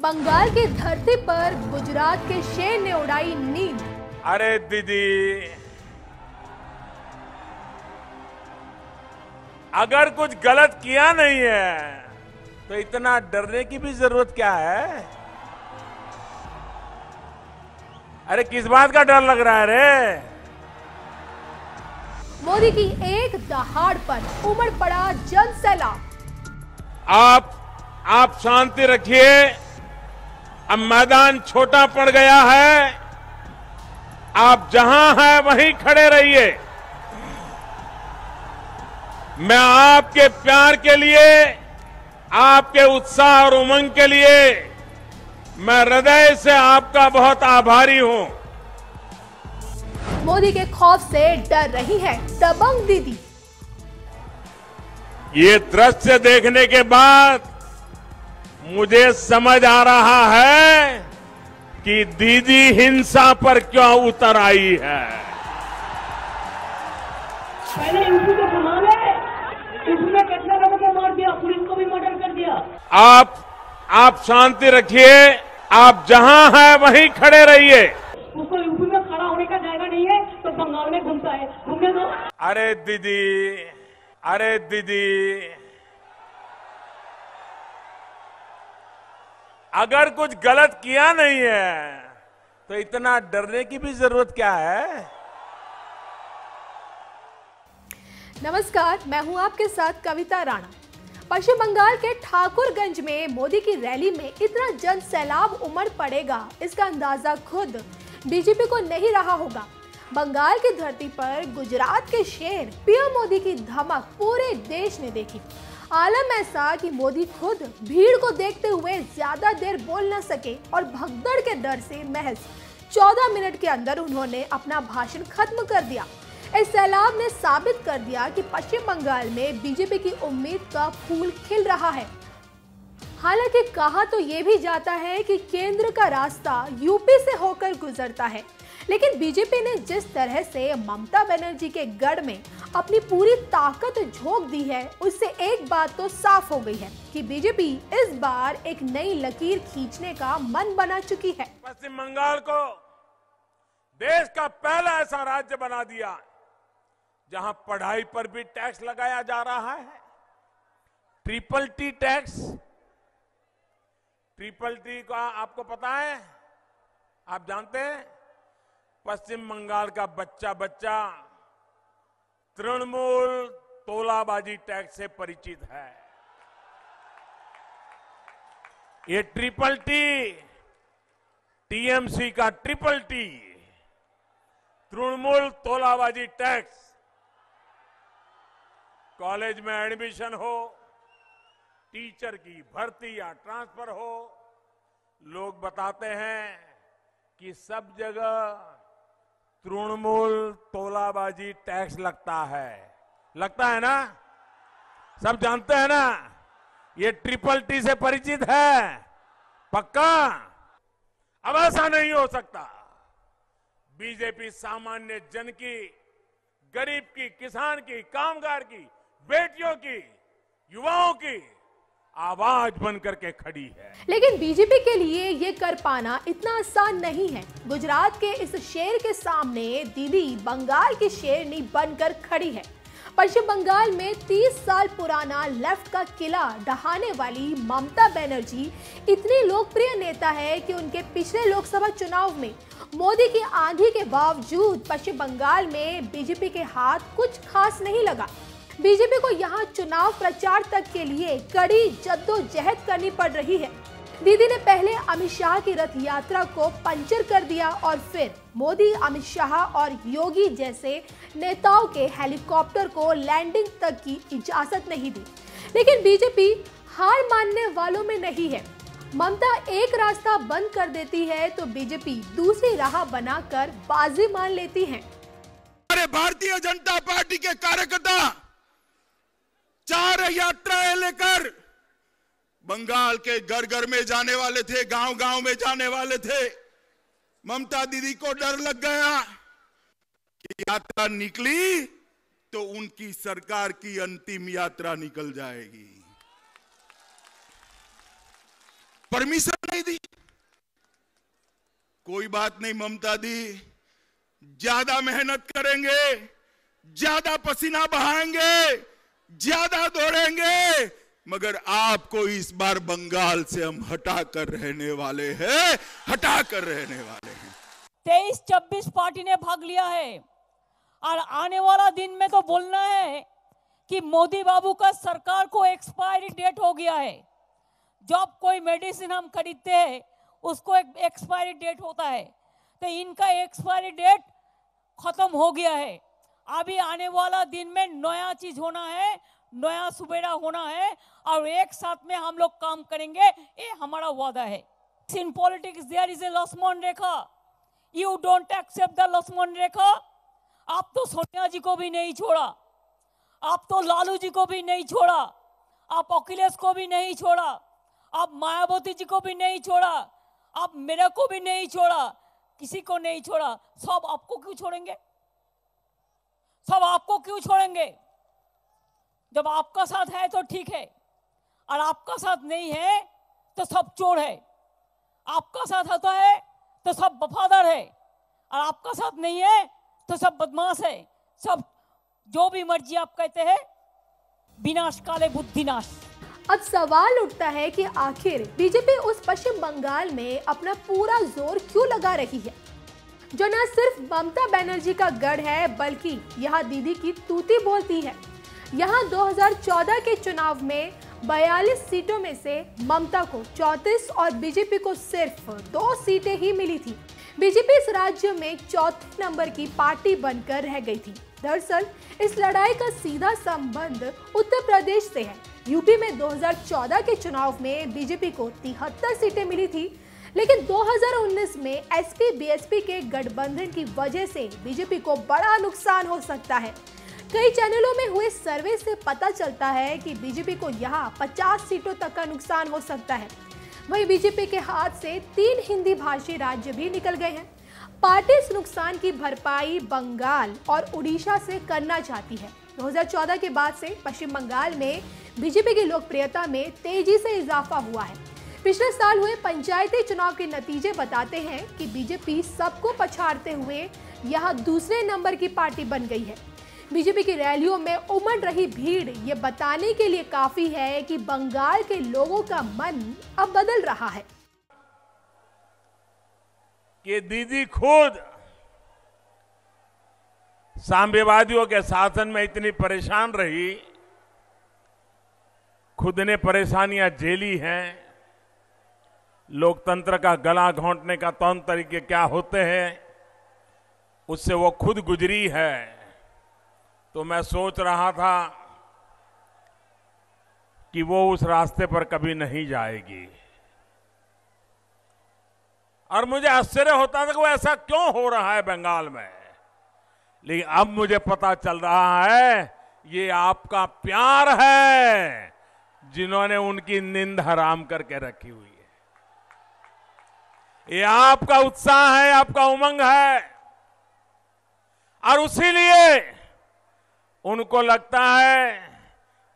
बंगाल की धरती पर गुजरात के शेर ने उड़ाई नींद। अरे दीदी, अगर कुछ गलत किया नहीं है तो इतना डरने की भी जरूरत क्या है? अरे किस बात का डर लग रहा है रे? मोदी की एक दहाड़ पर उमड़ पड़ा जन सैलाब। आप शांति रखिए। अब मैदान छोटा पड़ गया है। आप जहां हैं वहीं खड़े रहिए। मैं आपके प्यार के लिए, आपके उत्साह और उमंग के लिए मैं हृदय से आपका बहुत आभारी हूं। मोदी के खौफ से डर रही है दबंग दीदी। ये दृश्य देखने के बाद मुझे समझ आ रहा है कि दीदी हिंसा पर क्यों उतर आई है। पहले यूपी को घुमा ले, यूपी में कितने लोगों को मार दिया, पुलिस को भी मर्डर कर दिया। आप शांति रखिए। आप जहां हैं वहीं खड़े रहिए। उसको यूपी में खड़ा होने का जायगा नहीं है तो बंगाल में घूमता है, घूमने दो। अरे दीदी, अगर कुछ गलत किया नहीं है तो इतना डरने की भी जरूरत क्या है? नमस्कार, मैं हूं आपके साथ कविता राणा। पश्चिम बंगाल के ठाकुरगंज में मोदी की रैली में इतना जन सैलाब उमड़ पड़ेगा, इसका अंदाजा खुद बीजेपी को नहीं रहा होगा। बंगाल की धरती पर गुजरात के शेर पीएम मोदी की धमक पूरे देश ने देखी। आलम ऐसा कि मोदी खुद भीड़ को देखते हुए ज्यादा देर बोल न सके और भगदड़ के डर से महज 14 मिनट के अंदर उन्होंने अपना भाषण खत्म कर दिया। इस सैलाब ने साबित कर दिया कि पश्चिम बंगाल में बीजेपी की उम्मीद का फूल खिल रहा है। हालांकि कहा तो ये भी जाता है कि केंद्र का रास्ता यूपी से होकर गुजरता है, लेकिन बीजेपी ने जिस तरह से ममता बनर्जी के गढ़ में अपनी पूरी ताकत झोंक दी है, उससे एक बात तो साफ हो गई है कि बीजेपी इस बार एक नई लकीर खींचने का मन बना चुकी है। पश्चिम बंगाल को देश का पहला ऐसा राज्य बना दिया जहां पढ़ाई पर भी टैक्स लगाया जा रहा है। Triple T tax. Triple T का आपको पता है? आप जानते हैं? पश्चिम बंगाल का बच्चा तृणमूल तोलाबाजी टैक्स से परिचित है। ये ट्रिपल टी, टीएमसी का ट्रिपल टी, तृणमूल तोलाबाजी टैक्स। कॉलेज में एडमिशन हो, टीचर की भर्ती या ट्रांसफर हो, लोग बताते हैं कि सब जगह तृणमूल तोलाबाजी टैक्स लगता है ना? सब जानते हैं ना? ये ट्रिपल टी से परिचित है पक्का? अब ऐसा नहीं हो सकता। बीजेपी सामान्य जन की, गरीब की, किसान की, कामगार की, बेटियों की, युवाओं की आवाज बन करके खड़ी है। लेकिन बीजेपी के लिए ये कर पाना इतना आसान नहीं है। गुजरात के इस शेर के सामने दीदी बंगाल की शेरनी बनकर खड़ी है। पश्चिम बंगाल में 30 साल पुराना लेफ्ट का किला ढहाने वाली ममता बनर्जी इतनी लोकप्रिय नेता है कि उनके पिछले लोकसभा चुनाव में मोदी की आंधी के बावजूद पश्चिम बंगाल में बीजेपी के हाथ कुछ खास नहीं लगा। बीजेपी को यहाँ चुनाव प्रचार तक के लिए कड़ी जद्दोजहद करनी पड़ रही है। दीदी ने पहले अमित शाह की रथ यात्रा को पंचर कर दिया और फिर मोदी, अमित शाह और योगी जैसे नेताओं के हेलीकॉप्टर को लैंडिंग तक की इजाजत नहीं दी। लेकिन बीजेपी हार मानने वालों में नहीं है। ममता एक रास्ता बंद कर देती है तो बीजेपी दूसरी राह बनाकर बाजी मान लेती है। हमारे भारतीय जनता पार्टी के कार्यकर्ता 4 यात्राएं लेकर बंगाल के घर घर में जाने वाले थे, गांव गांव में जाने वाले थे। ममता दीदी को डर लग गया कि यात्रा निकली तो उनकी सरकार की अंतिम यात्रा निकल जाएगी। परमिशन नहीं दी। कोई बात नहीं ममता दी, ज्यादा मेहनत करेंगे, ज्यादा पसीना बहाएंगे, ज्यादा दौड़ेंगे, मगर आपको इस बार बंगाल से हम हटा कर रहने वाले हैं, हटा कर रहने वाले हैं। 23-26 पार्टी ने भाग लिया है और आने वाला दिन में तो बोलना है कि मोदी बाबू का सरकार को एक्सपायरी डेट हो गया है। जब कोई मेडिसिन हम खरीदते हैं उसको एक एक्सपायरी डेट होता है, तो इनका एक्सपायरी डेट खत्म हो गया है। अभी आने वाला दिन में नया चीज होना है, नया सुबेरा होना है और एक साथ में हम लोग काम करेंगे, ये हमारा वादा है। In politics there is a Lakshman rekha, you don't accept the Lakshman rekha. आप तो सोनिया जी को भी नहीं छोड़ा, आप तो लालू जी को भी नहीं छोड़ा, आप अखिलेश को भी नहीं छोड़ा, आप मायावती जी को भी नहीं छोड़ा, आप मेरे को भी नहीं छोड़ा, किसी को नहीं छोड़ा। सब आपको क्यों छोड़ेंगे? सब आपको क्यों छोड़ेंगे? जब आपका साथ है तो ठीक है, और आपका साथ नहीं है तो सब चोर है। आपका साथ होता है तो सब वफादार है, और आपका साथ नहीं है तो सब बदमाश है। सब जो भी मर्जी आप कहते हैं, विनाश काले बुद्धिनाश। अब सवाल उठता है कि आखिर बीजेपी उस पश्चिम बंगाल में अपना पूरा जोर क्यों लगा रही है, जो न सिर्फ ममता बनर्जी का गढ़ है बल्कि यहाँ दीदी की तूती बोलती है। यहाँ 2014 के चुनाव में 42 सीटों में से ममता को 34 और बीजेपी को सिर्फ 2 सीटें ही मिली थी। बीजेपी इस राज्य में चौथे नंबर की पार्टी बनकर रह गई थी। दरअसल इस लड़ाई का सीधा संबंध उत्तर प्रदेश से है। यूपी में 2014 के चुनाव में बीजेपी को 73 सीटें मिली थी, लेकिन 2019 में एसपी बीएसपी के गठबंधन की वजह से बीजेपी को बड़ा नुकसान हो सकता है। कई चैनलों में हुए सर्वे से पता चलता है कि बीजेपी को यहाँ 50 सीटों तक का नुकसान हो सकता है। वहीं बीजेपी के हाथ से 3 हिंदी भाषी राज्य भी निकल गए हैं। पार्टी इस नुकसान की भरपाई बंगाल और उड़ीसा से करना चाहती है। 2014 के बाद से पश्चिम बंगाल में बीजेपी की लोकप्रियता में तेजी से इजाफा हुआ है। पिछले साल हुए पंचायती चुनाव के नतीजे बताते हैं कि बीजेपी सबको पछाड़ते हुए यहाँ दूसरे नंबर की पार्टी बन गई है। बीजेपी की रैलियों में उमड़ रही भीड़ ये बताने के लिए काफी है कि बंगाल के लोगों का मन अब बदल रहा है कि दीदी खुद साम्यवादियों के शासन में इतनी परेशान रही, खुद ने परेशानियां झेली हैं। लोकतंत्र का गला घोंटने का तौर तरीके क्या होते हैं उससे वो खुद गुजरी है। तो मैं सोच रहा था कि वो उस रास्ते पर कभी नहीं जाएगी, और मुझे आश्चर्य होता था कि वो ऐसा क्यों हो रहा है बंगाल में। लेकिन अब मुझे पता चल रहा है ये आपका प्यार है जिन्होंने उनकी नींद हराम करके रखी हुई है। ये आपका उत्साह है, आपका उमंग है, और उसीलिए उनको लगता है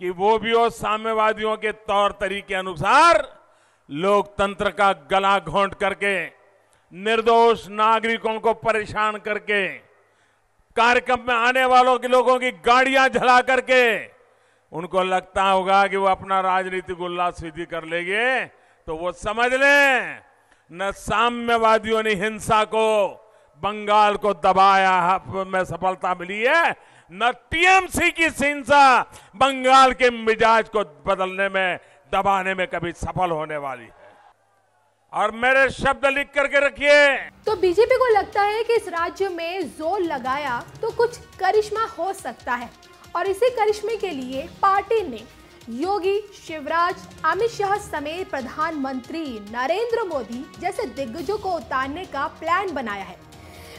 कि वो भी वो साम्यवादियों के तौर तरीके अनुसार लोकतंत्र का गला घोंट करके, निर्दोष नागरिकों को परेशान करके, कार्यक्रम में आने वालों के लोगों की गाड़ियां जला करके, उनको लगता होगा कि वो अपना राजनीतिक उल्लास सीधी कर लेंगे। तो वो समझ लें, न साम्यवादियों ने हिंसा को, बंगाल को दबाया में सफलता मिली है, न टीएमसी की हिंसा बंगाल के मिजाज को बदलने में, दबाने में कभी सफल होने वाली है। और मेरे शब्द लिख करके रखिए। तो बीजेपी को लगता है कि इस राज्य में जोर लगाया तो कुछ करिश्मा हो सकता है, और इसी करिश्मे के लिए पार्टी ने योगी, शिवराज, अमित शाह समेत प्रधानमंत्री नरेंद्र मोदी जैसे दिग्गजों को उतारने का प्लान बनाया है।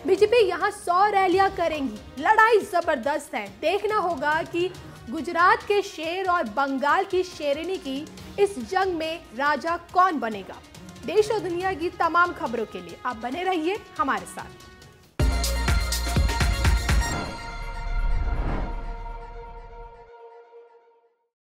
बीजेपी यहाँ 100 रैलियां करेंगी। लड़ाई जबरदस्त है। देखना होगा कि गुजरात के शेर और बंगाल की शेरनी की इस जंग में राजा कौन बनेगा। देश और दुनिया की तमाम खबरों के लिए आप बने रहिए हमारे साथ।